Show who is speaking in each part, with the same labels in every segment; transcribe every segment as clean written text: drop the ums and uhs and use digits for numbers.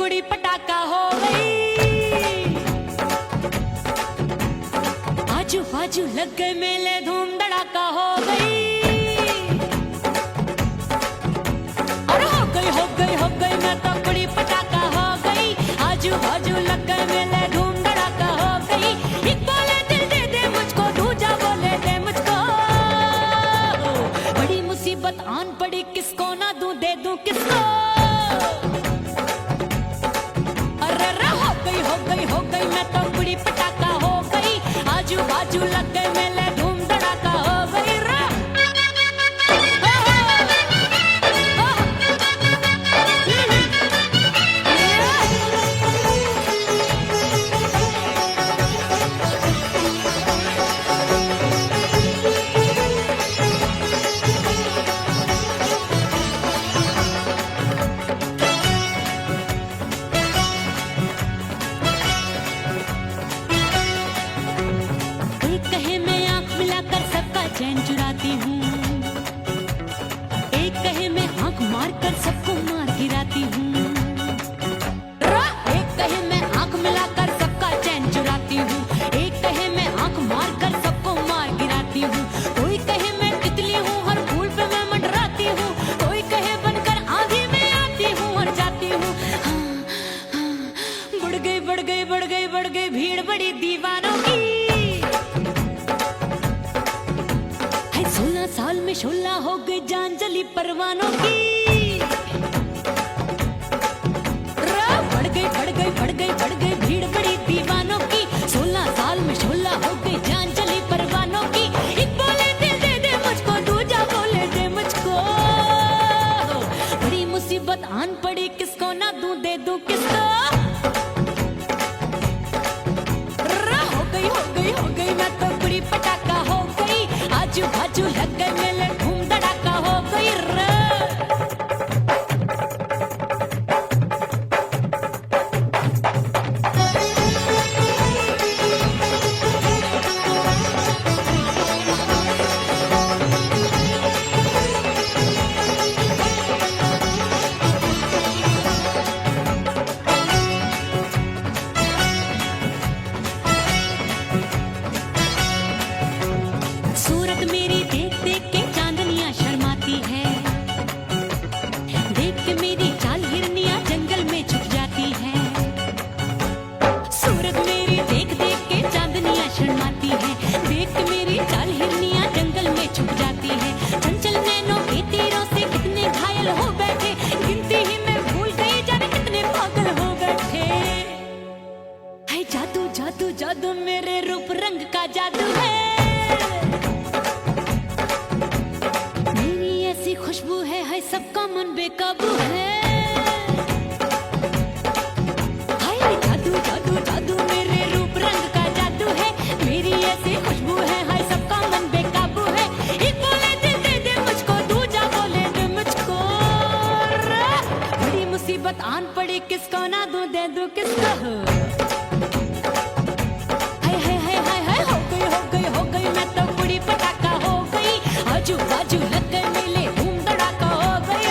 Speaker 1: कुड़ी पटाखा हो गई। आजू बाजू लग गए मेले, धूम धड़ाका हो गई। और हो गई मैं तो कुड़ी पटाखा हो गई। आजू बाजू लग गए मेले, धूम धड़ाका हो गई। एक बोले दिल दे दे मुझको, दूजा बोले दे मुझको। बड़ी मुसीबत आन पड़ी, किसको ना दूं दे दूं किसको। हो गई मैं तो कुड़ी पटाखा हो गई। आजू बाजू लग गए मेले, धूम धड़ाका हो गई। चैन चुराती हूँ, एक कहे मैं आंख मार कर सबको मार गिराती हूँ। एक कहे मैं आंख मिलाकर सबका चैन चुराती हूँ, एक कहे मैं आंख मार कर सबको मार गिराती हूँ। कोई कहे मैं तितली हूँ, हर फूल पे मैं मंडराती हूँ। कोई कहे बनकर आंधी में आती हूँ और जाती हूँ। बढ़ गई भीड़ बड़ी दीवानों की। 16 साल में शोला हो गई, जान जली परवानों की। बढ़ गई भीड़ बड़ी दीवानों की। 16 साल में शोला हो गई, जान जली परवानों की। एक बोले दिल दे दे मुझको, दूजा बोले दे मुझको। बड़ी मुसीबत आन पड़ी, किसको ना दूं दे दूं किसको। हो गई मैं तो कुड़ी पटाखा हो गई। आजू बाजू लग गए मेले, धूम धड़ाका हो गई। सूरत मेरी देख देख के चांदनियां शर्माती है। देख के मेरी चाल हिरनियां जंगल में छुप जाती है। सूरत मेरी देख देख के चांदनियां शर्माती है। देख के मेरी चाल हिरनियां जंगल में छुप जाती है। चंचल नैनों के तीरों से कितने घायल हो बैठे, गिनती ही मैं भूल गई, जाने कितने पागल हो बैठे। है जादू जादू जादू मेरे रूप रंग का जादू है। खुशबू है सबका मन बेकाबू है। हाय जादू जादू जादू मेरे रूप रंग का जादू है। मेरी ऐसी खुशबू है सबका मन बेकाबू है। एक बोले दिल दे दे मुझको, दूजा बोले दे मुझको। बड़ी मुसीबत आन पड़ी, किसको ना दूं दे दूं किसको। हो गई मैं तो कुड़ी पटाखा हो गई। आजू बाजू लग गए मेले, धूम धड़ाका हो गई।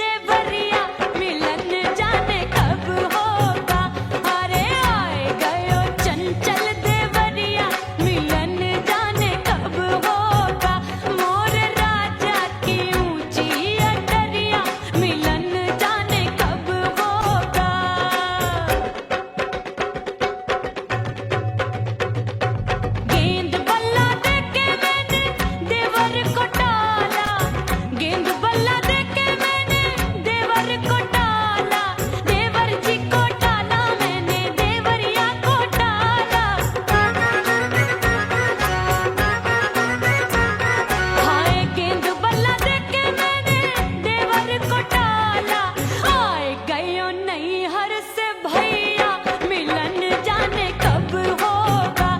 Speaker 1: देवरिया मिलन जाने कब होगा। अरे आए गयो चंचल देवरिया मिलन जाने कब होगा। मोर राजा की ऊंची अटरिया मिलन जाने कब होगा। गेंद बल्ला देके मैंने देवर को टाला, गेंद बल्ला देके मैंने देवर को टाला, देवर जी को टाला मैंने देवरिया को टाला। हाय गेंद बल्ला देके मैंने देवर को टाला। आए गयो नैहर से भैया मिलन जाने कब होगा।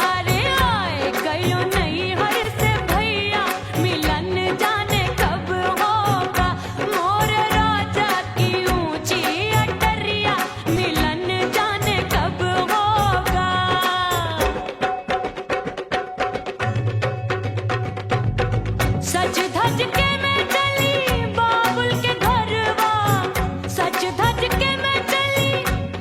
Speaker 1: अरे आए गयो नैहर से भैया मिलन जाने कब होगा। मोर राजा की ऊंची अटरिया मिलन जाने कब होगा। सज धज के मैं चली बाबुल के घरवा, सज धज के मैं चली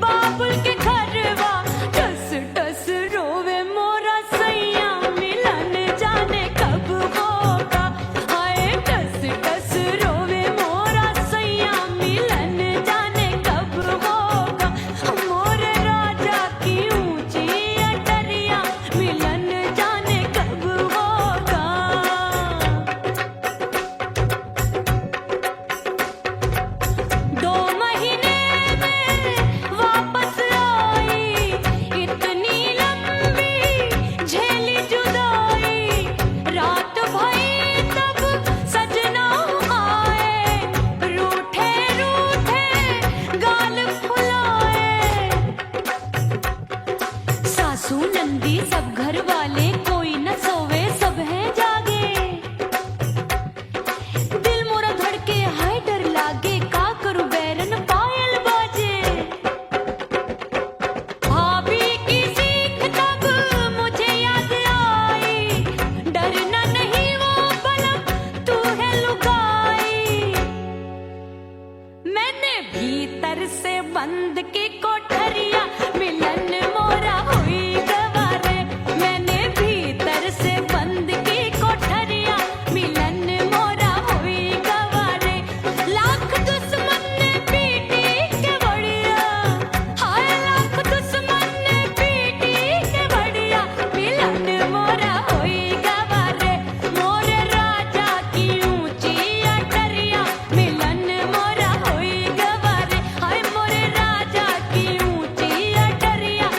Speaker 1: बाबुल के घरवा। टस टस रोवे मोरा सैया मिलन जाने कब होगा। हाय टस टस रोवे मोरा सैया मिलन जाने कब होगा। मोर राजा की ऊंची अटरिया मिलन जाने कब होगा। 2 महीने में वापस आई, इतनी लंबी झेली जुदाई। रात भई तब सजना आए, रूठे रूठे गाल फुलाए। सासू नंदी सब घर वाले कोई न सोवे सब हैं जागे। दिल मोरा धड़के हाय डर लागे, का करूं बैरन पायल बाजे। भाभी की सीख तब मुझे याद आई, डरना नहीं वो बलम तू है लुगाई। मैंने भीतर से बंद की कोठरिया मिलन मोरा हुई गवारे। मैंने भीतर से बंद की कोठरिया मिलन मोरा हुई गवारे। लाख दुश्मन ने पीटी के बढ़िया, हाय लाख दुश्मन ने पीटी के बढ़िया मिलन मोरा हुई गवारे। मोर राजा की ऊंची अटरिया मिलन मोरा हुई गवारे। हाय मोर राजा की ऊंची अटरिया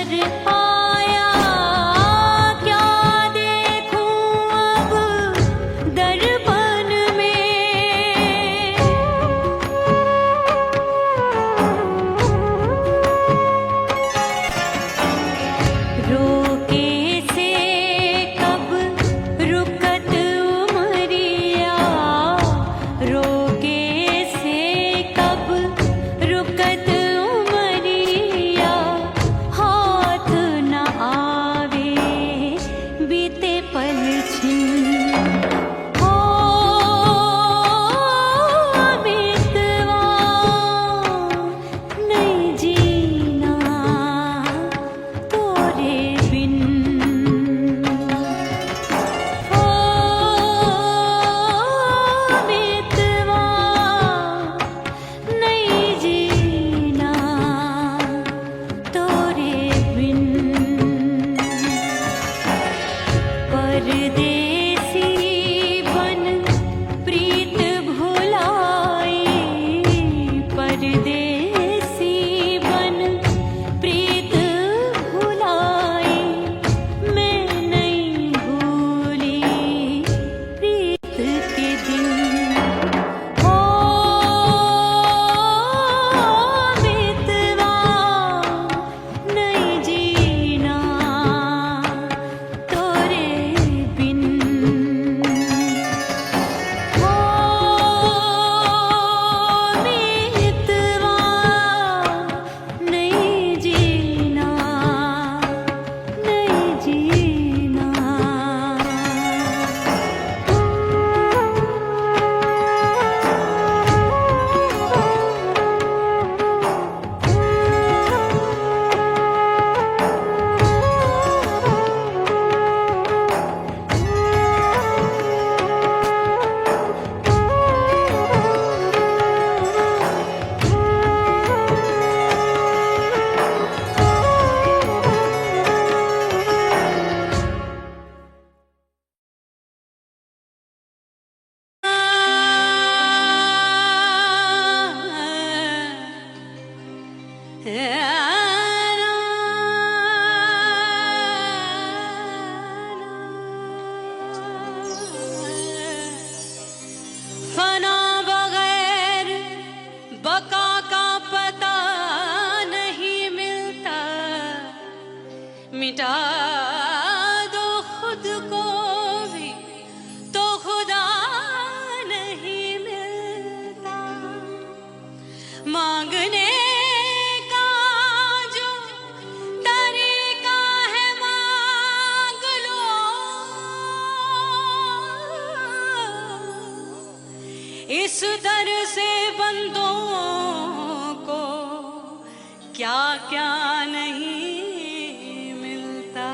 Speaker 1: नजर आया, क्या देखूं अब दर्पण में। रोके से कब रुकत उमरिया, रोके से कब रुकत उमरिया, हाथ न आवे बीते पल छिन। हो बीतवा नहीं जीना तोरे बिन। हो बीतवा नहीं जीना तोरे बिन। परदेसी बन प्रीत भुलाई, परदेसी बन प्रीत भुलाई, मैं नहीं भूली प्रीत के दिन। हो बीतवा नहीं जीना तोरे बिन। हो बीतवा नहीं जीना, नहीं जीना। फना बगैर बका का पता नहीं मिलता, मिटा दो खुद को भी तो खुदा नहीं मिलता। मांगने का जो तरीका है मांग लो, इस दर से बंदों को क्या क्या नहीं मिलता।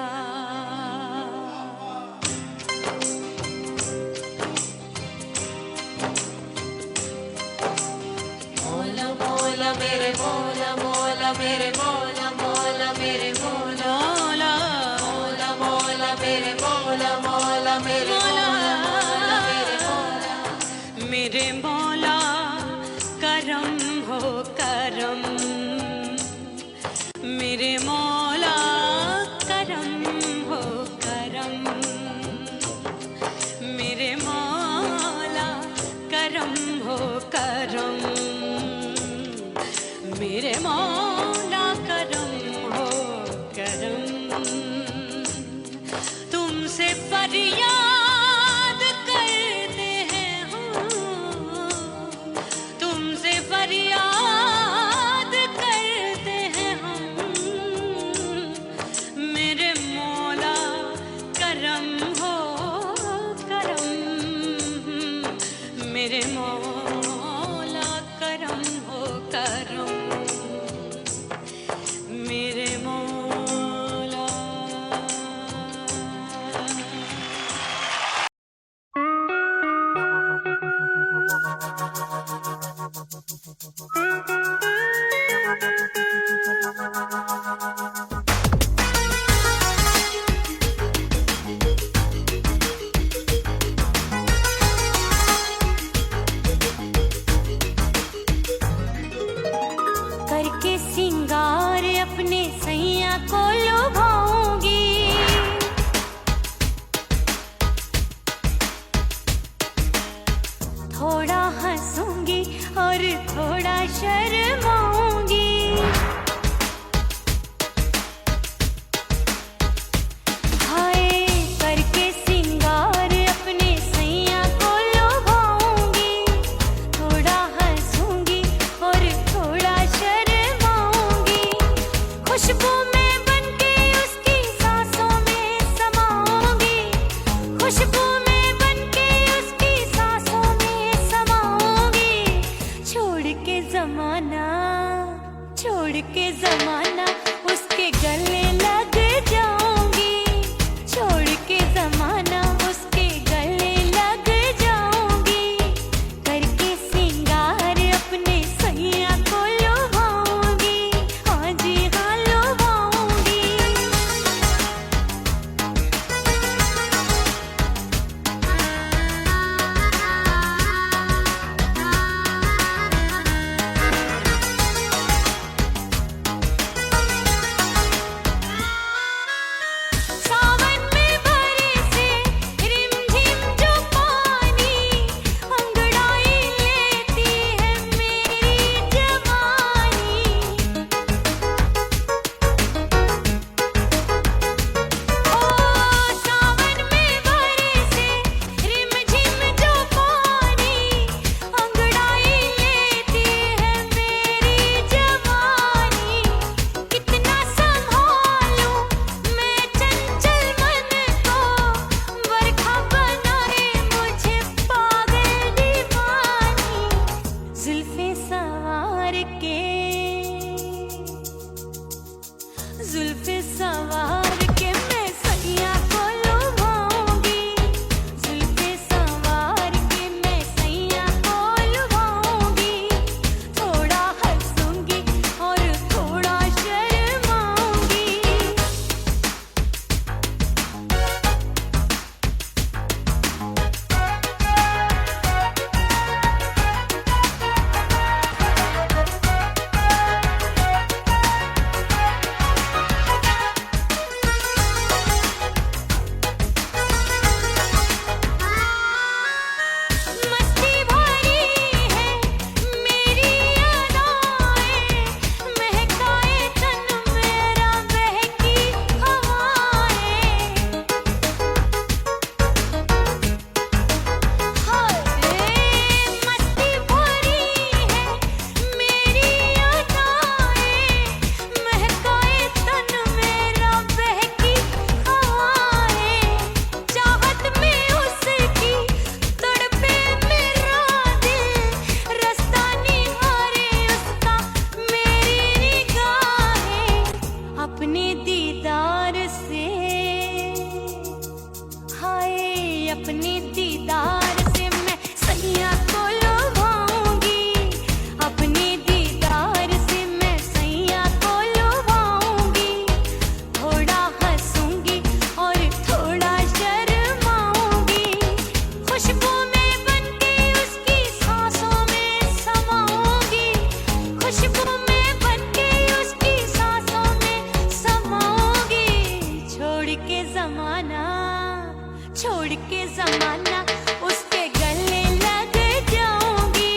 Speaker 1: छोड़ के जमाना उसके गले लग जाऊंगी,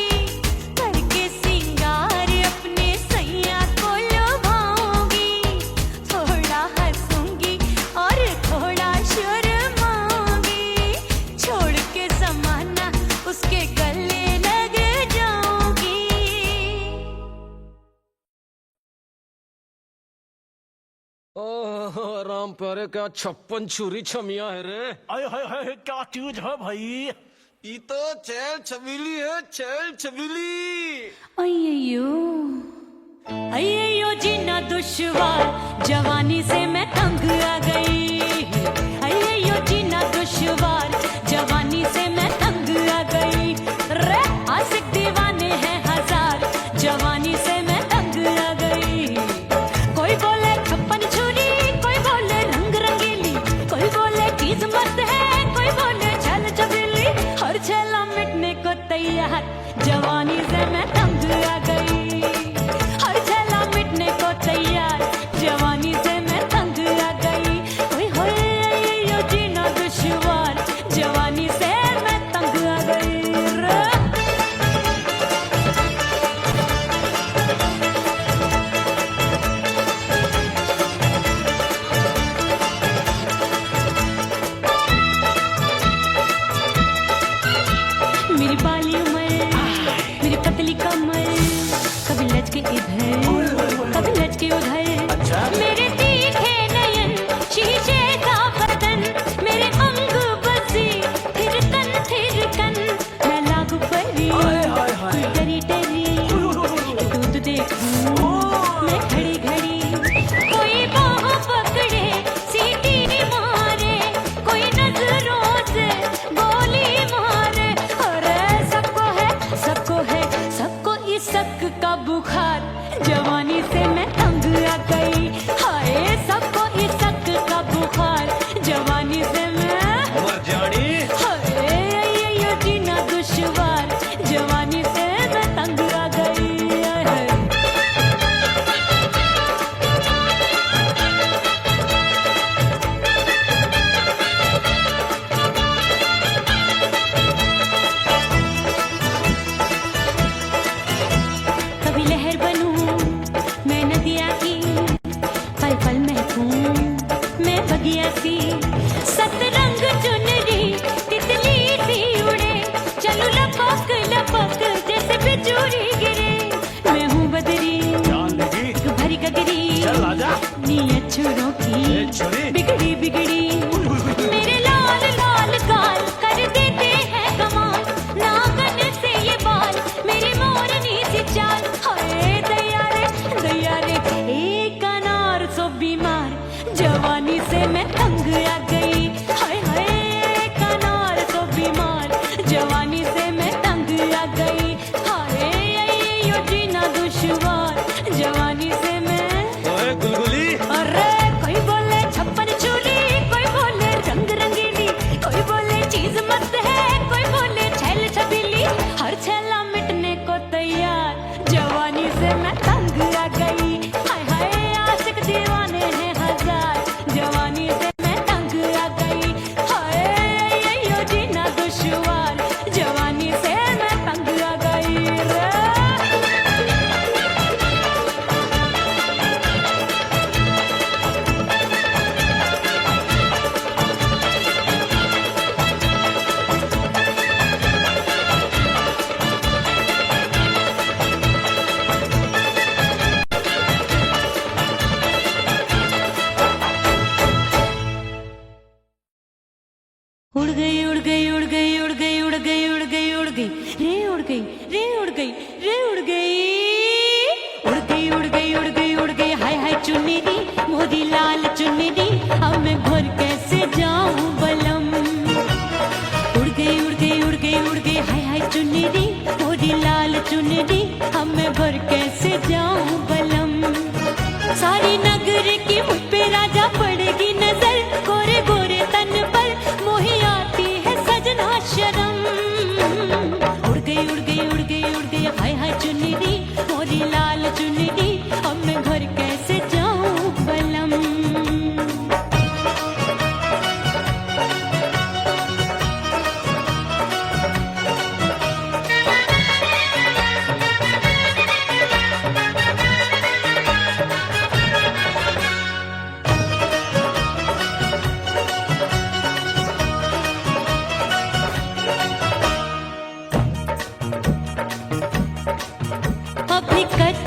Speaker 1: करके सिंगार अपने सैया को लुभाऊंगी, थोड़ा हंसूंगी और थोड़ा शर्माऊंगी, छोड़ के जमाना उसके गले लग जाऊंगी।
Speaker 2: ओह राम प्यारे, क्या 56 छुरी छमिया है रे।
Speaker 3: आय हाय हाय, क्या चीज है भाई?
Speaker 2: ये तो चैल छबीली है, चैल छबीली।
Speaker 1: अय्यो अय्यो जीना दुश्वार, जवानी से मैं तंग आ गई। अय्यो जीना दुश्वार, जवानी से मैं तंग आ गई। रे आशिक दीवाने हैं हजार, जवानी से मैं तंग आ गई। कोई बोले 56 छुरी, कोई बोले रंग रंगीली, कोई बोले चीज मस्त है, कोई बोले छल छबीली, हर छेला मिटने को तैयार, जवानी से मैं तंग आ गई। हर छेला मिटने को तैयार, जवानी से मैं तंग आ गई। ओए होए यो जीना दुश्वार, जवानी से मैं तंग आ गई रे। मेरी बाली उमर, मेरी पतली कमर, कभी लचके इधर, कभी लचके उधर।
Speaker 3: अच्छा।
Speaker 1: मेरे तीखे नयन, शीशे का बदन, मेरे अंग बसी थिरकन, मैं लागू परी,
Speaker 3: हाय, हाय, हाय।
Speaker 1: तू डरी डरी, दूध देखूं मैं घड़ी घड़ी। कोई बाह पकड़े, सीटी मारे, कोई नजरों से गोली मारे। अरे सबको है सबको इस शक का बुखार, जवानी से मैं तंग आ गई। हाय सबको इस शक का बुखार, जवानी से मैं
Speaker 3: मर जानी।
Speaker 1: हाय ये जीना दुश्वार, जवानी से मैं तंग आ गई। हाय। कभी लहर बनूं मैं नदिया की, पल पल महकूं मैं बगिया सी, सतरंग चुनरी तितली सी उड़े, चलूं लपक लपक जैसे बिजुरी गिरे। मैं हूँ बदरी
Speaker 3: जान लगी।
Speaker 1: भरी गगरी,
Speaker 3: चल आजा।
Speaker 1: नीयत छुरों
Speaker 3: ए
Speaker 1: की
Speaker 3: छुरी।
Speaker 1: बिगड़ी बिगड़ी, मेरे लाल लाल गाल कर देते हैं कमाल, नागन से ये बाल मेरी मोरनी सी चाल। हाय दैया रे एक अनार सो बीमार, जवानी से मैं तंग आ गई। हाय हाय एक अनार सो बीमार, जवानी से मैं तंग आ गई। हाय यो जीना दुश्वार, जवानी से मैं।
Speaker 3: ओए गुलगुली।
Speaker 1: अरे कोई बोले 56 छुरी, कोई बोले रंग रंगीली, कोई बोले चीज मस्त है, कोई बोले छैल छबीली, हर छेला मिटने को तैयार, जवानी से मैं तंग आ गई। हाय हाय आशिक दीवाने हैं हजार, जवानी से मैं तंग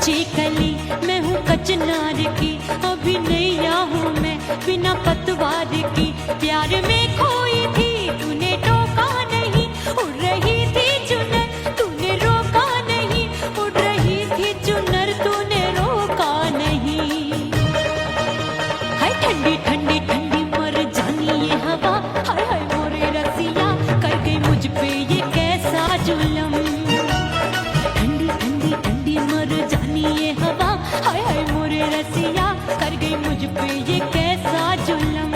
Speaker 1: कच्ची कली मैं हूँ कचनार की, अभी नैया हूँ मैं बिना पतवार की। प्यार में खोई थी तूने टोका नहीं, उड़ रही थी चुनर तूने रोका नहीं, उड़ रही थी चुनर तूने रोका नहीं। हाय ठंडी ठंडी ठंडी मर जानी ये हवा, हाय हाय मोरे रसिया कर गई मुझ पे ये कैसा जुल्म। ठंडी ठंडी ठंडी मर जानी ये हवा, हाय हाय मोरे रसिया कर गई मुझ पे ये कैसा जुल्म।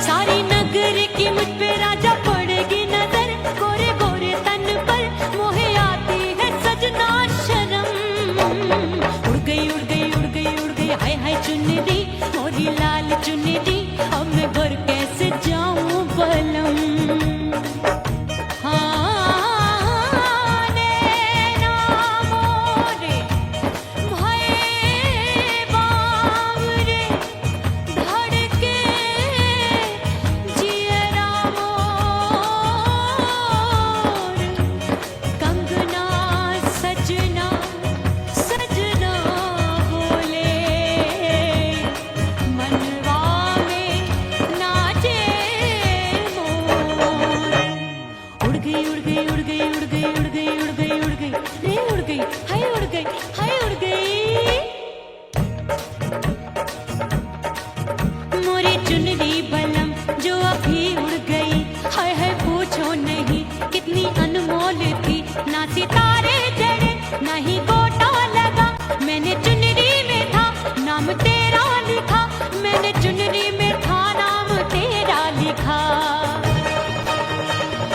Speaker 1: सारी नगर की मुझ पे राजा पड़ेगी नजर, गोरे गोरे तन पर मोहे आती है सजना शर्म। उड़ गई उड़ गई उड़ गई उड़ गई हाय हाय चुनरी मोरी लाल चुनरी, अब मैं घर कैसे जाऊं बलम। हाँ नैना मोरे भये बावरे, धड़के जियरा मोर, कंगना सजना सजना बोले, मनवा में नाचे मोर। उड़ गई उड़ गई उड़ गई उड़ गई उड़ गई उड़ गई उड़ गई रे उड़ गई हाय उड़ गई हाय उड़ गई। मोरी चुनरी बलम जो अभी उड़ गई, हाय हाय पूछो नहीं कितनी अनमोल थी। ना सितारे जड़े ना ही गोटा लगा, मैंने चुनरी में था नाम तेरा लिखा, मैंने चुनरी में था नाम तेरा लिखा।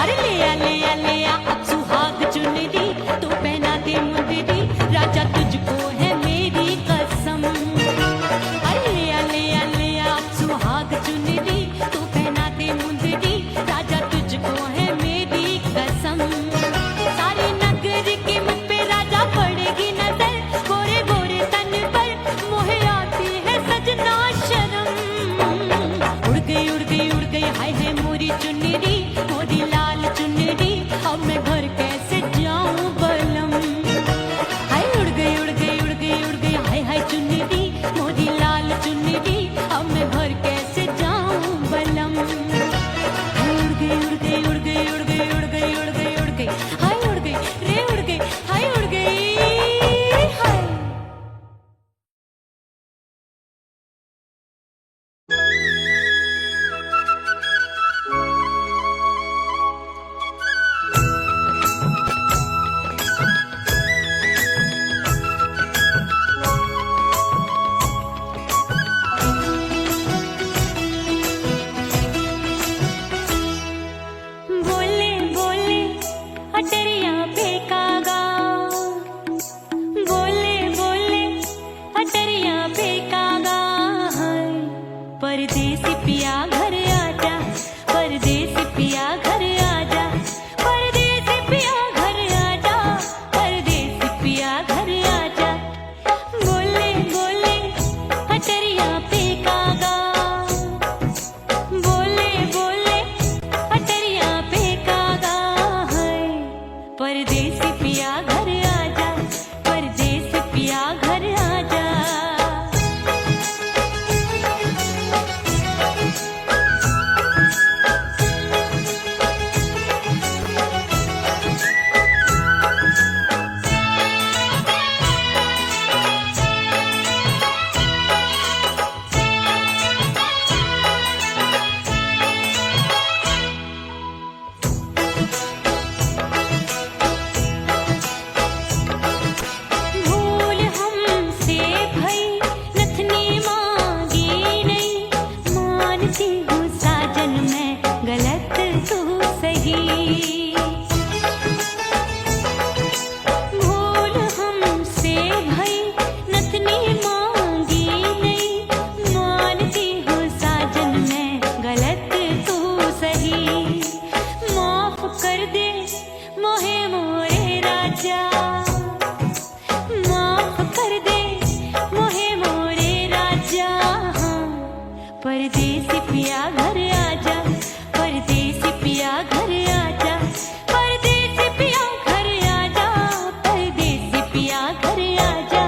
Speaker 1: अरे ले आ ले आ ले आ अब सुहाग चुनरी, तू पहना दे मुंदरी राजा तुझको है मेरी कसम। अरे ले आ ले आ ले आ अब सुहाग चुनरी, तू पहना दे मुंदरी राजा तुझको है मेरी कसम। सारे नगर की मुझ पे राजा पड़ेगी नजर, गोरे गोरे तन पर मोहे आती है सजना शर्म। उड़ गई उड़ गई उड़ गई हाय हाय मोरी चुनरी मोरी लाल चुनरी, अब मैं घर कैसे जाऊं बलम। हाय उड़ गई उड़ गई उड़ गई उड़ गई हाय हाय चुनरी मोरी लाल चुनरी, अब मैं घर कैसे जाऊं बलम। हाय उड़ गई उड़ गई उड़ गई उड़ गई उड़ गई उड़ गई उड़ गई हाय उड़ गई रे उड़ गई हाय उड़ गई हाय। बोले बोले अटरिया पे कागा, बोले बोले अटरिया पे कागा, परदेसी पिया घर आजा, परदेसी पिया घर आजा, परदेसी पिया घर आजा, परदेसी पिया घर आजा। बोले बोले अटरिया पे कागा, बोले बोले अटरिया पे कागा, परदेसी पिया घर आजा, परदेसी पिया घर आजा। भूल हमसे भई नथनी मांगी नहीं, मानती हूँ साजन मैं गलत तू सही। भूल हमसे भई नथनी मांगी नहीं, मानती हूँ साजन मैं गलत तू सही। माफ कर दे मोहे मोरे राजा, माफ कर दे मोहे मोरे राजा। परदेसी पिया घर आजा, परदेसी पिया घर आजा, परदेसी पिया घर आजा, परदेसी पिया घर आजा।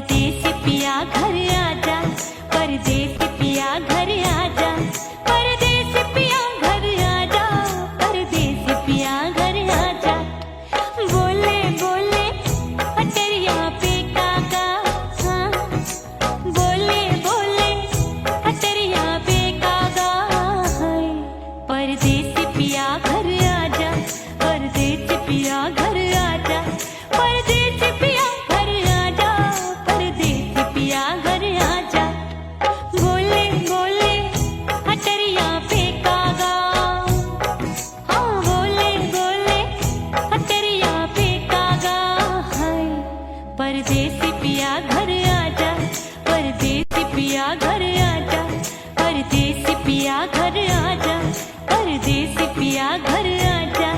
Speaker 1: परदेसी पिया घर आजा, परदेसी पिया घर आजा, परदेसी पिया घर आजा, परदेसी पिया घर आजा। बोले बोले अटरिया पे काका, हाँ बोले बोले अटरिया पे काका, हाय परदेसी पिया घर आजा, परदेसी पिया घर आजा, परदेसी पिया घर आजा, परदेसी पिया घर आजा। बोले बोले अटरिया पे कागा, हाँ बोले बोले अटरिया पे कागा, हाय परदेसी पिया घर आजा, परदेसी पिया घर आजा, परदेसी पिया घर आजा, परदेसी पिया घर आजा,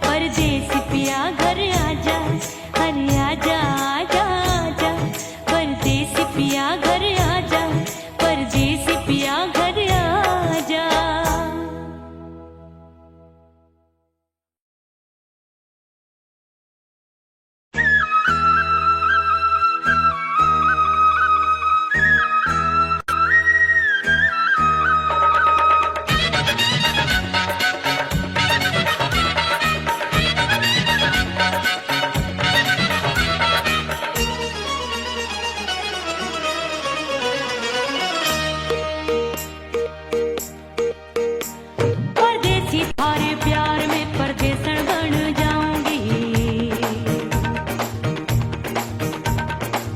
Speaker 1: परदेसी पिया घर आजा, अरे आजा आजा आजा, परदेसी पिया घर आजा, परदेसी पिया घर आजा। परदेसी थारे प्यार में परदेसन बन जाऊंगी,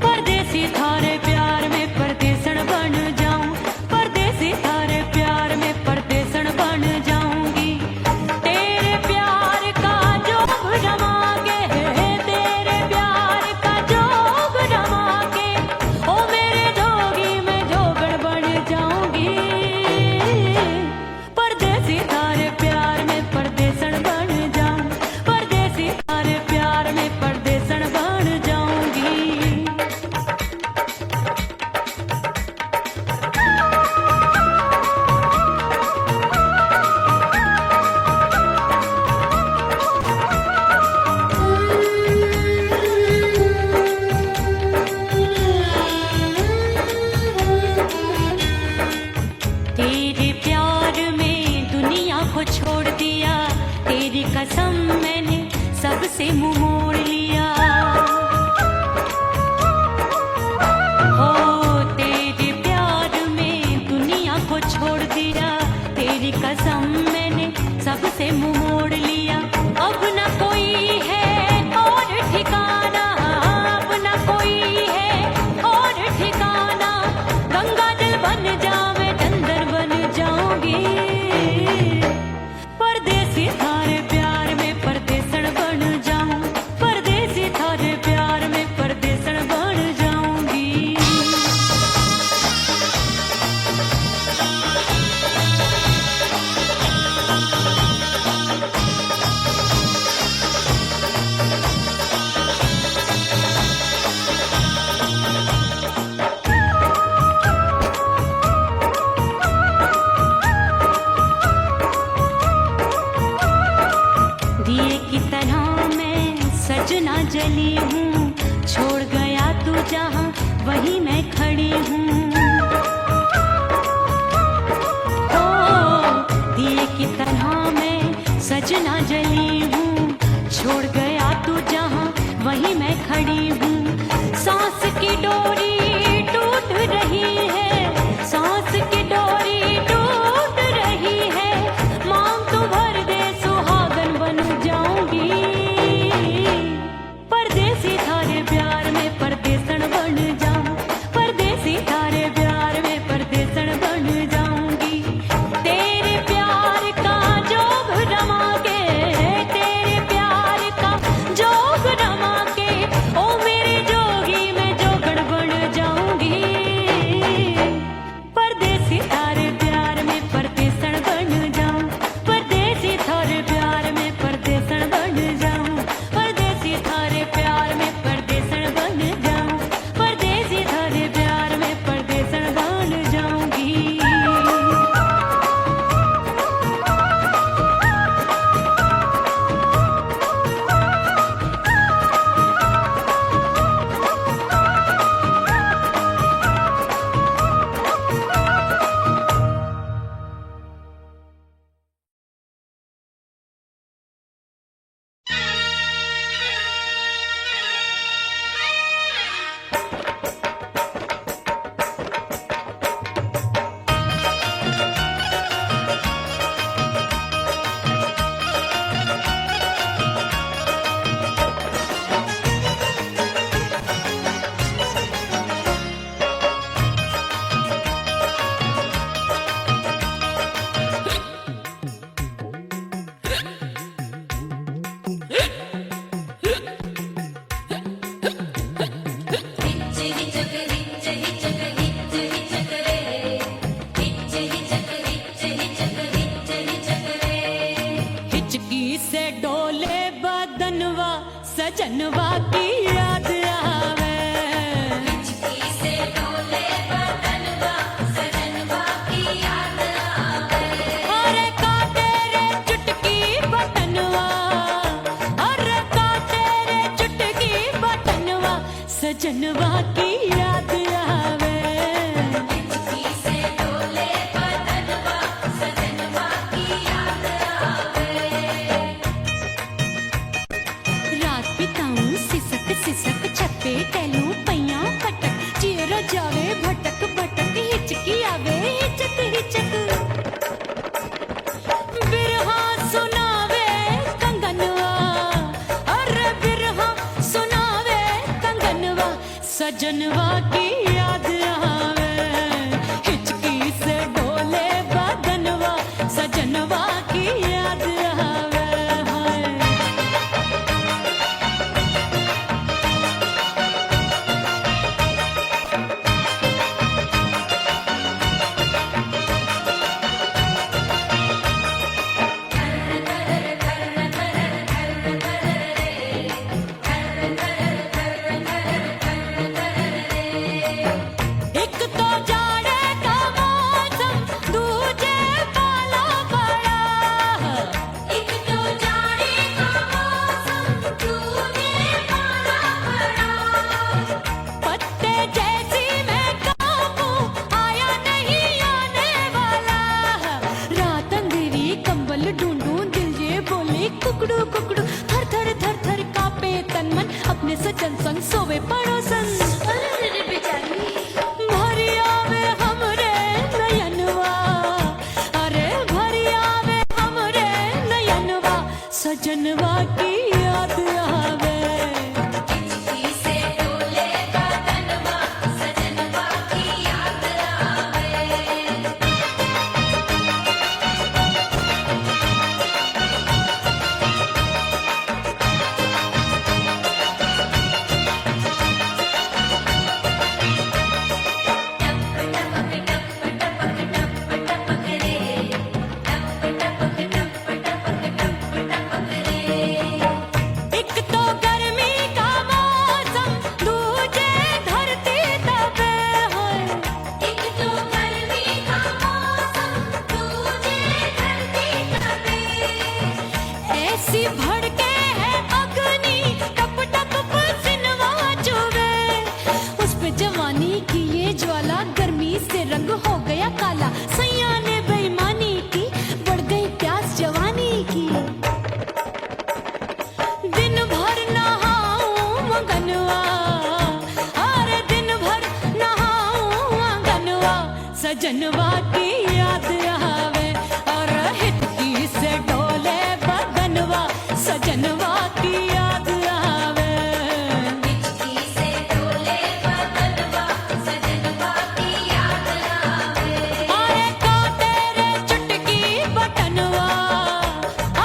Speaker 1: परदेसी थारे प्यार में परदेसन बन जाऊं, परदेसी थारे प्यार में परदेसन बन जाऊंगी। तेरे प्यार का जोग जमा के, तेरे प्यार का जोग जमा के, ओ मेरे जोगी में जोगड़ बन जाऊंगी। परदेसी थारे प्यार में परदेसन बन जाऊं, परदेसी थारे प्यार में परदेसन बन जाऊंगी। तेरे प्यार में दुनिया को छोड़ दिया, तेरी कसम मैंने सबसे मुंह मोड़ लिया। हो तेरे प्यार में दुनिया को छोड़ दिया, तेरी कसम मैंने सबसे मुंह मोड़ लिया। अब न कोई है और ठिकाना, अब न कोई है और ठिकाना, गंगा जल बन जावे चंदर बन जाऊंगी। परदेसी थारे प्यार में परदेसन बन जाऊं, परदेसी थारे प्यार में परदेसन बन जाऊंगी। दिए की तरह मैं सजना जली हूँ, छोड़ गया तू जहाँ वहीं मैं खड़ी हूँ। ओ दिए की तरह मैं सजना जली हूँ, छोड़ गया तू जहाँ वहीं मैं खड़ी हूँ। सांस की डोरी टूट रही है, सांस की डोरी टूट रही है, मांग तू भर दे सुहागन बन जाऊंगी। परदेसी थारे प्यार में परदेसन बन जाऊं, परदेसी थारे प्यार हिचकी से डोले बदनवा सजनवा की याद आवे। हिचकी से डोले बदनवा सजनवा की याद आवे। अरे का तेरे चुटकी बटनवा, अरे का तेरे चुटकी बटनवा सजनवा की याद आवे। हिचकी से डोले बदनवा सजनवा की याद आवे। रात बिताऊं सिसक सिसक छत्ते टहलूं पैया पटक चेहरा जावे भटक भटक हिचकी आवे हिचक हिचक। बिरहा सुनावे कंगनवा, अरे बिरहा सुनावे कंगनवा सजनवा की याद आवे। हिचकी से डोले बदनवा सजनवा की याद आवे। हाय एक तो जाड़े का मौसम दूजे पाला पड़ा। एक तो जाड़े का मौसम दूजे पाला पड़ा। पत्ते जैसी मैं कांपूं आया नहीं आने वाला। रात अंधेरी कंबल ढूंढूं दिल ये बोले कुकड़ू कुकड़ू। थर थर थर थर कांपे तन मन अपने सजन संग सोवे पड़ोसन। भरी आवे हमरे नयनवा, अरे भरी आवे हमरे नयनवा सजनवा की याद आवे। हिचकी से डोले बदनवा सजनवा की याद आवे। एक तो गर्मी का मौसम दूजे धरती तपे होए। एक तो गर्मी का मौसम दूजे धरती तपे। ऐसी भड़के है अग्नि टप टप पसीनवा चुभे। उस पे जवानी की ये ज्वाला गर्मी से रंग हो गया काला। सैया ने बेईमानी की बढ़ गई प्यास जवानी की। दिन भर नहाऊं आंगनवा, अरे दिन भर नहाऊं आंगनवा सजनवा की याद आवे। और हिचकी से डोले बदनवा सजनवा की याद आवे। हिचकी से डोले बदनवा सजनवा की याद आवे। अरे का तेरे चुटकी बटनवा,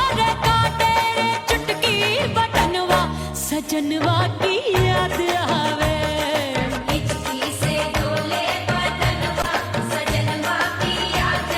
Speaker 1: अरे का तेरे चुटकी बटनवा सजनवा की याद आवे। हिचकी से डोले बदनवा सजनवा की याद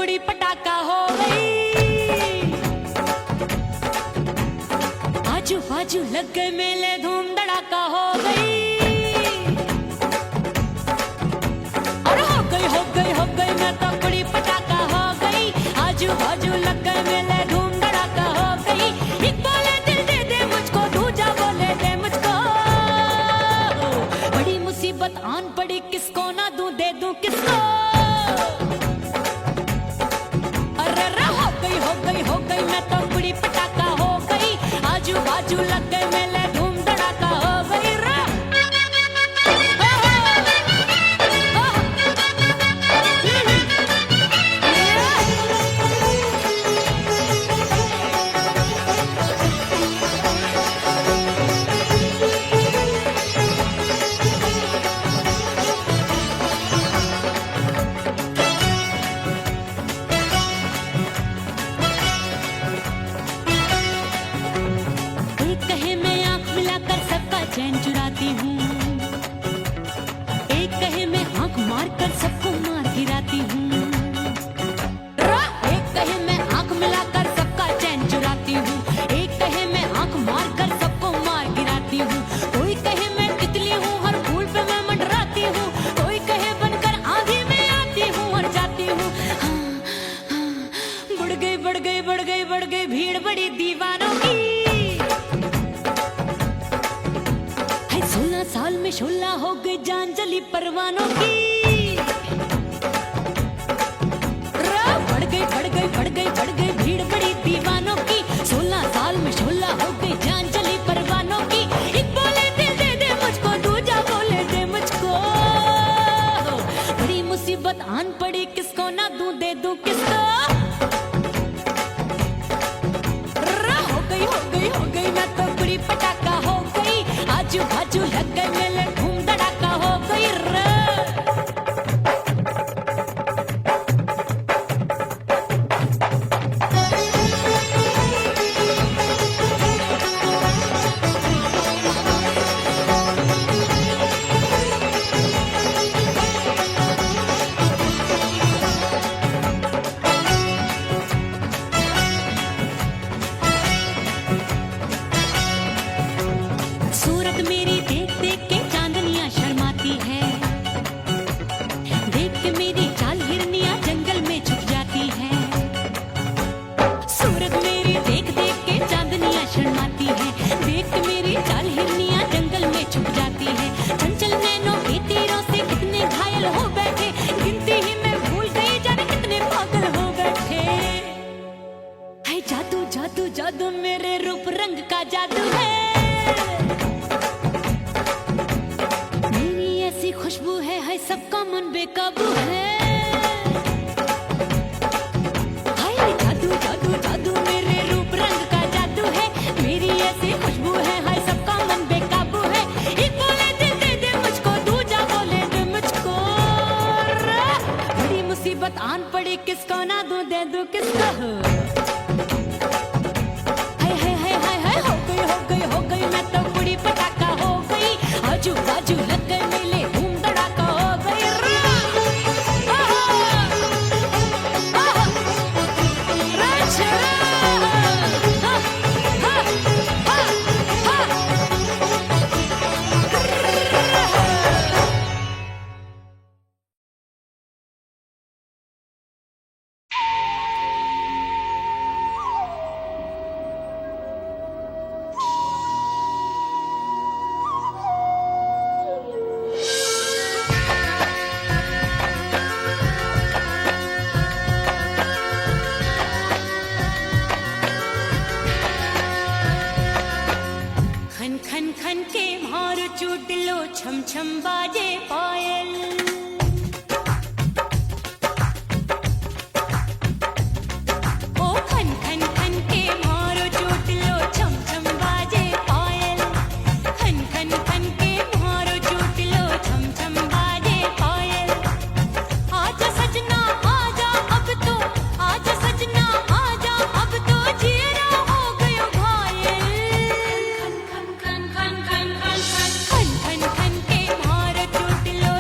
Speaker 1: कुड़ी पटाखा हो गई। आजू बाजू लग गए मेले, धूम धड़ाका हो गई। और हो गई मैं तो कुड़ी पटाखा हो गई। आजू बाजू लग गए मेले, धूम धड़ाका हो गई। एक बोले दिल दे दे मुझको, दूजा बोले दे मुझको। बड़ी मुसीबत आन पड़ी, किसको ना दूं दे दूं किसको। अरे हो गई मैं तो कुड़ी पटाखा हो गई। आजू बाजू लग गए मेले, धूम धड़ाका हो गई रे। एक कहे मैं आंख मिलाकर सबका चैन चुराती हूँ, एक कहे मैं आंख मारकर सबको मार गिराती हूँ। एक कहे मैं आंख मिलाकर सबका चैन चुराती हूँ, एक कहे मैं आंख मारकर सबको मार गिराती हूँ। कोई कहे मैं तितली हूँ, हर फूल पे मैं मंडराती हूँ। कोई कहे बनकर आंधी में आती हूँ और जाती हूँ। बढ़ गई भीड़ बड़ी दीवानों की। 16 साल में शोला हो गई जान जली परवानों की। बढ़ गई भीड़ बड़ी दीवानों की। 16 साल में शोला हो गई जान जली परवानों की। एक बोले दिल दे दे मुझको, दूजा बोले दे मुझको। बड़ी मुसीबत आन पड़ी, किसको ना दूं दे दूं किसको। हो गई मैं तो कुड़ी पटाखा हो गई। आजू बाजू लग गए मेले, धूम धड़ाका हो गई रे। सूरत मेरी देख देख के चांदनियां शर्माती है। देख के मेरी चाल हिरनियां जंगल में छुप जाती है। सूरत मेरी देख देख के चांदनियां शर्माती है। देख के मेरी चाल हिरनियां जंगल में छुप जाती है। चंचल नैनों के तीरों से कितने घायल हो बैठे, गिनती ही मैं भूल गई जाने कितने पागल हो बैठे। है जादू जादू जादू मेरे रूप रंग का जादू है। खुशबू है सबका मन बेकाबू है। हाय जादू जादू जादू मेरे रूप रंग का जादू है। मेरी ऐसी खुशबू है, हाय सबका मन बेकाबू है। एक बोले दिल दे दे मुझको, दूजा बोले दे मुझको। बड़ी मुसीबत आन पड़ी, किसको ना दूं दे दूं किसको। हो गई मैं तो कुड़ी पटाखा हो गई। आजू बाजू लग गए मेले, धूम धड़ाका हो गई रे। खन खन के मार चूट लो, छम छम बाजे पायल। ओ खन खन खन के मार चूट लो, छम छम बाजे पायल। खन खन खन के मार चूट लो, छम छम बाजे पायल। आजा सजना आजा अब तो, आजा सजना आजा अब तो, जीरा हो गयो घायल। खन खन खन खन खन खन खन खन खन के मार चूट लो,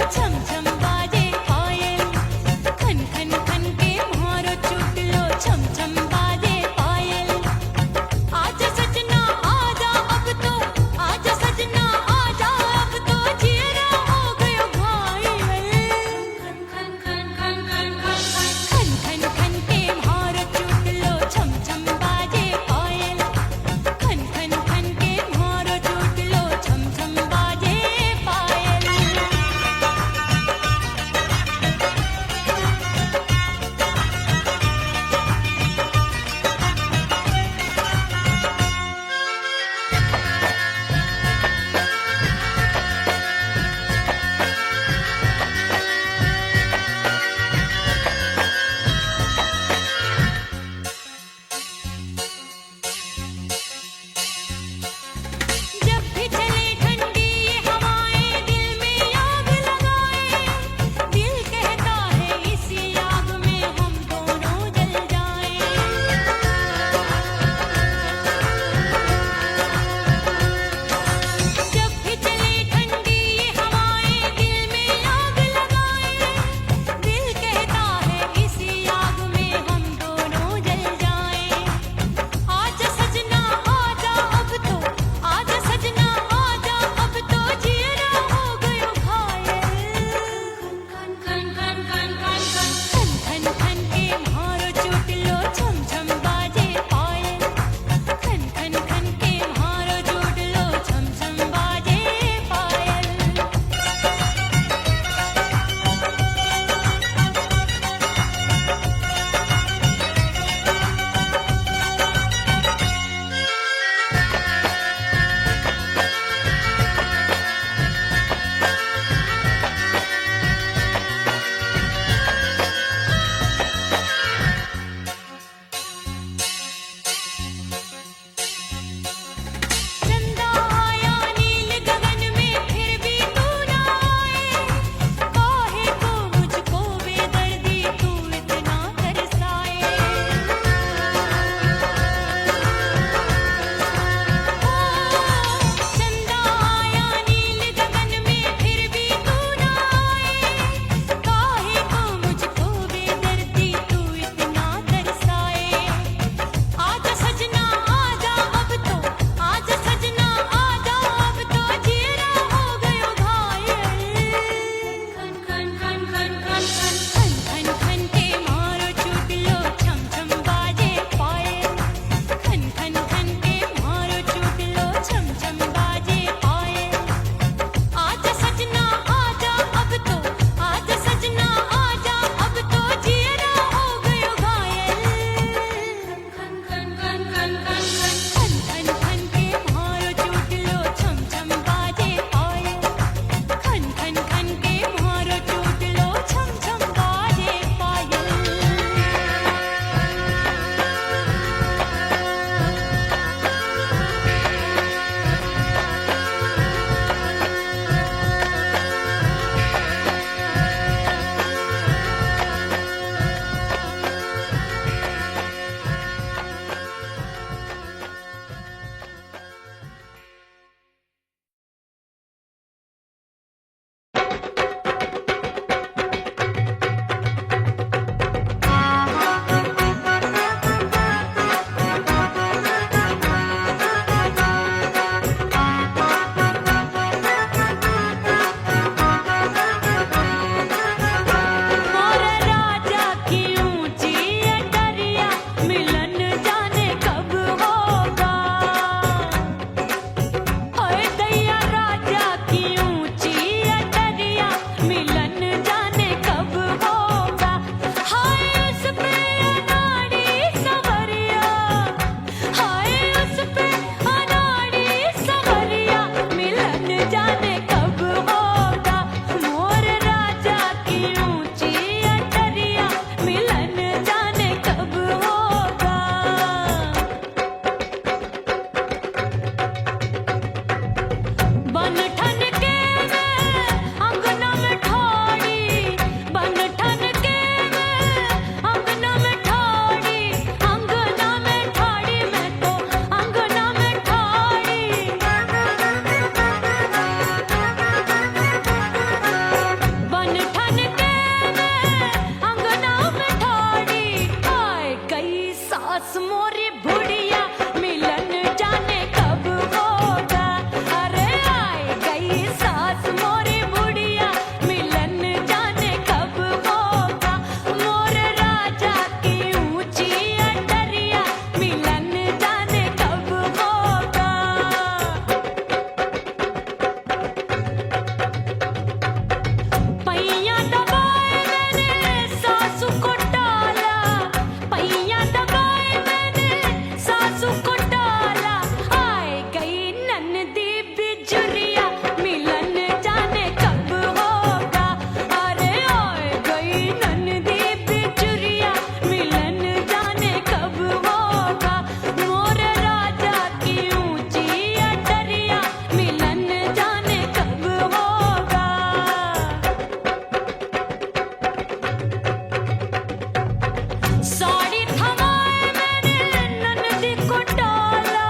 Speaker 1: साड़ी थमाए मैंने ननदी को डाला,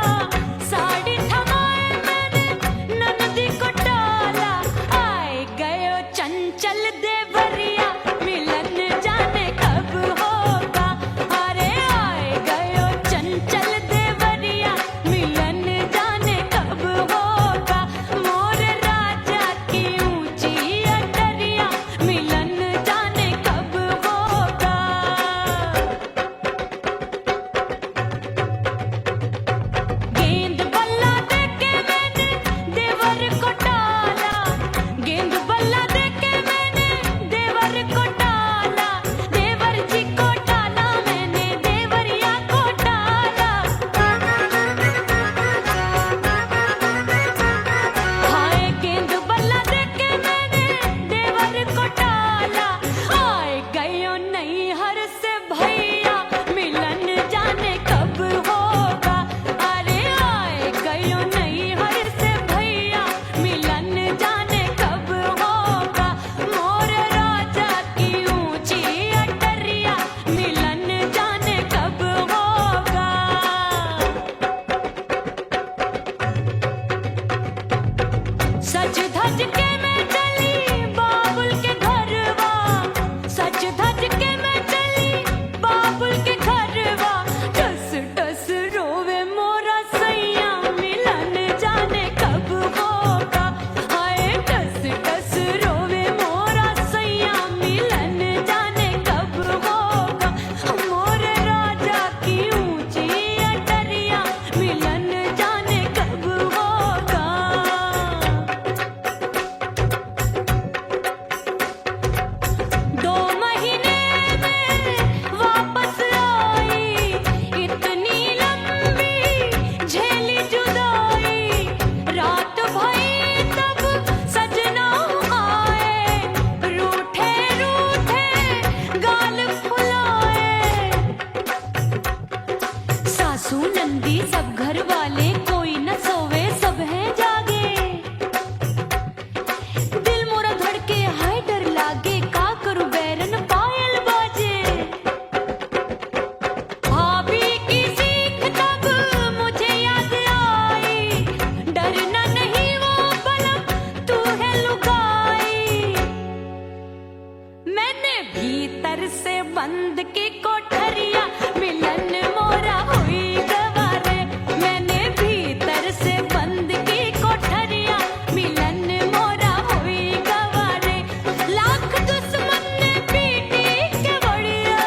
Speaker 1: साड़ी थमाए मैंने ननदी को डाला। आए गयो चंचल देवरिया, मिलन जाने कब होगा। अरे आए गयो चंचल देवरिया, मिलन जाने कब होगा। मोर राजा की ऊंची अटरिया, मिलन जाने कब होगा। गेंद बल्ला देके मैंने देवर को डाला, गेंद बल्ला देके मैंने देवर को डाला। देवर जी को डाला मैंने, देवरिया को डाला। हाय गेंद बल्ला देके मैंने देवर को डाला। आए गयो नैहर से भैया, मिलन जाने कब होगा। अरे आए गयो नैहर से भैया, मिलन जाने कब होगा। मोर राजा की ऊंची अटरिया, मिलन जाने कब होगा। सज धज के मैं चली बाबुल के घरवा, सज धज के मैं चली बाबुल के घरवा। टस टस रोवे मोरा सैया, मिलन जाने कब होगा। हाय टस टस रोवे मोरा सैया, मिलन जाने कब होगा। मोर राजा की ऊंची अटरिया, मिलन जाने कब होगा। 2 महीने में वापस आई, इतनी लंबी झेली जुदाई। रात भई तब सजना आए, रूठे रूठे गाल फुलाए। सासू नंदी सब घर वाले, कोई न सोवे सब हैं जागे। दिल मोरा धड़के हाय डर लागे, का करूं बैरन पायल बाजे। भाभी की सीख तब मुझे याद आई, डरना नहीं वो बलम तू है लुगाई। मैंने भीतर से बंद की कोठरिया, मिलन मोरा हुई गवारे। मैंने भीतर से बंद की कोठरिया, मिलन मोरा हुई गवारे। लाख दुश्मन ने पीटी के बढ़िया,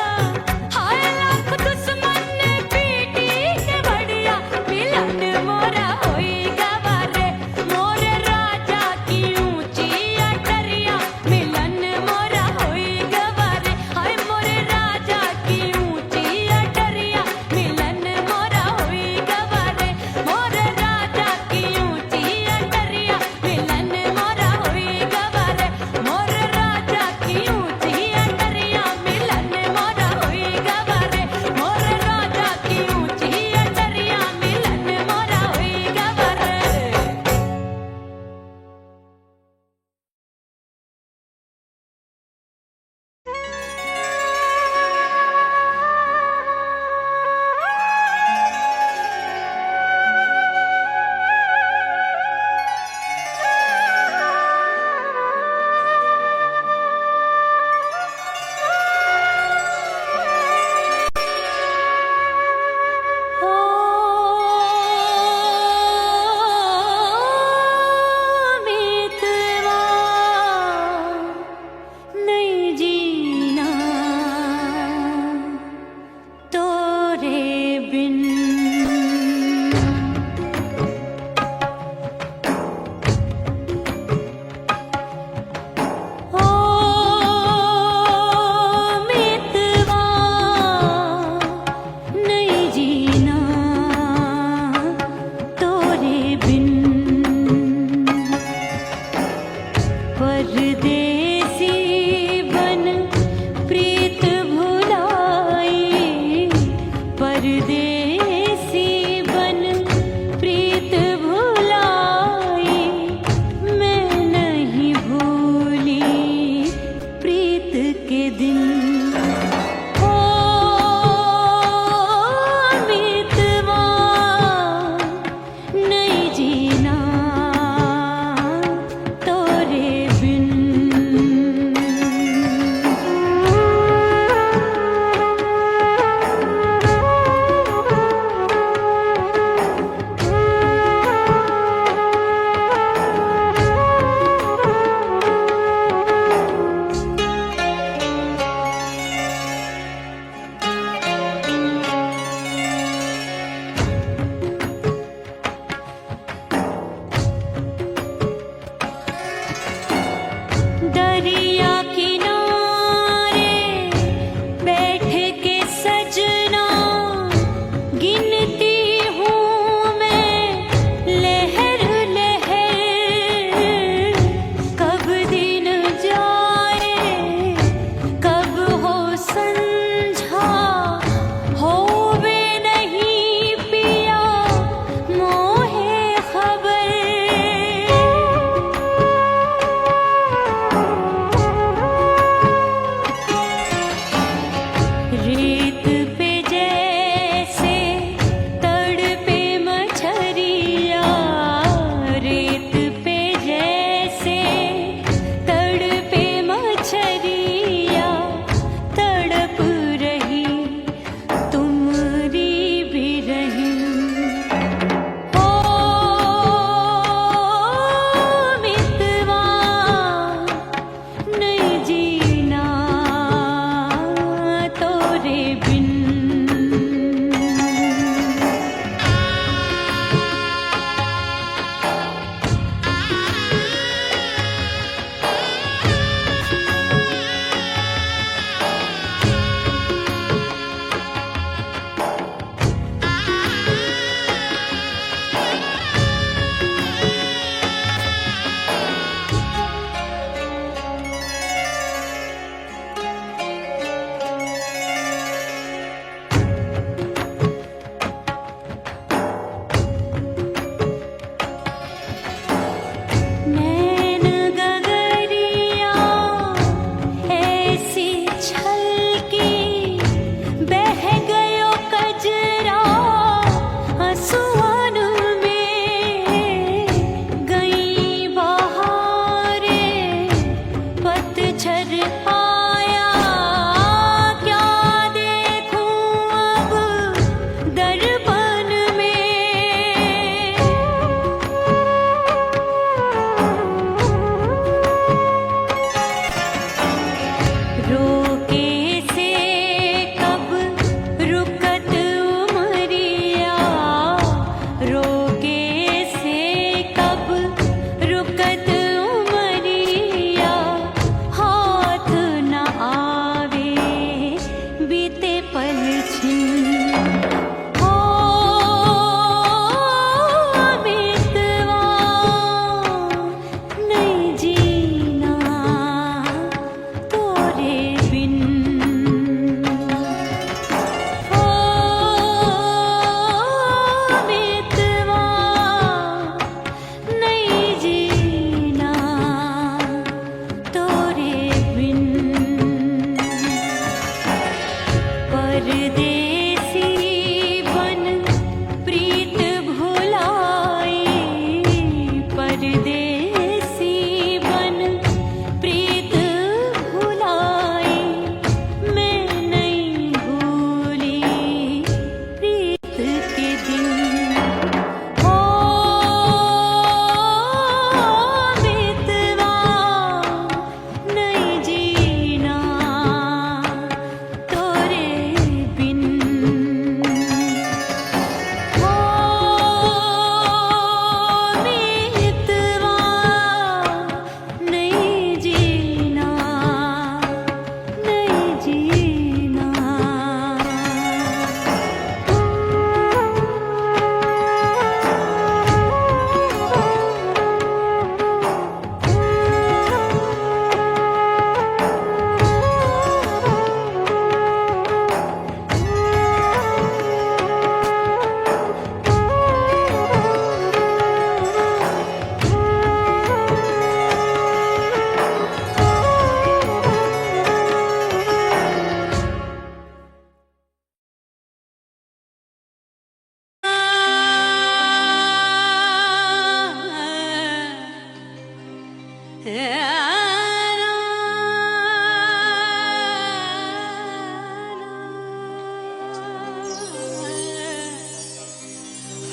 Speaker 1: हाय लाख दुश्मन ने पीटी के बढ़िया। मिलन मोरा हुई गवारे। मोर राजा की ऊंची अटरिया, मिलन मोरा हुई गवारे। हाय मोर राजा की ऊंची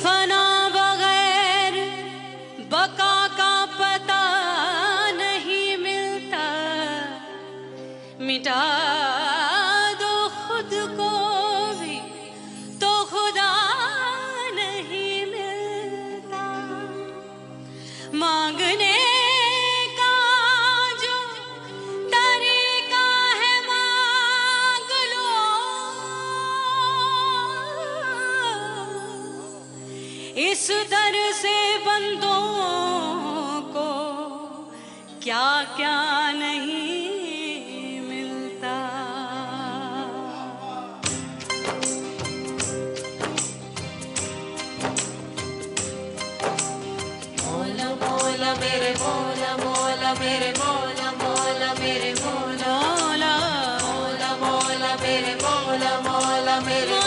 Speaker 1: फना बगैर बका का पता नहीं मिलता, मिटा दो खुद को भी तो खुदा नहीं मिलता। मांगने का जो तरीका है मांग लो, इस दर से बंदों को क्या क्या नहीं मिलता। मौला मौला मेरे मौला मौला मेरे मौला मौला मेरे मौला मौला मौला मेरे मौला मौला मेरे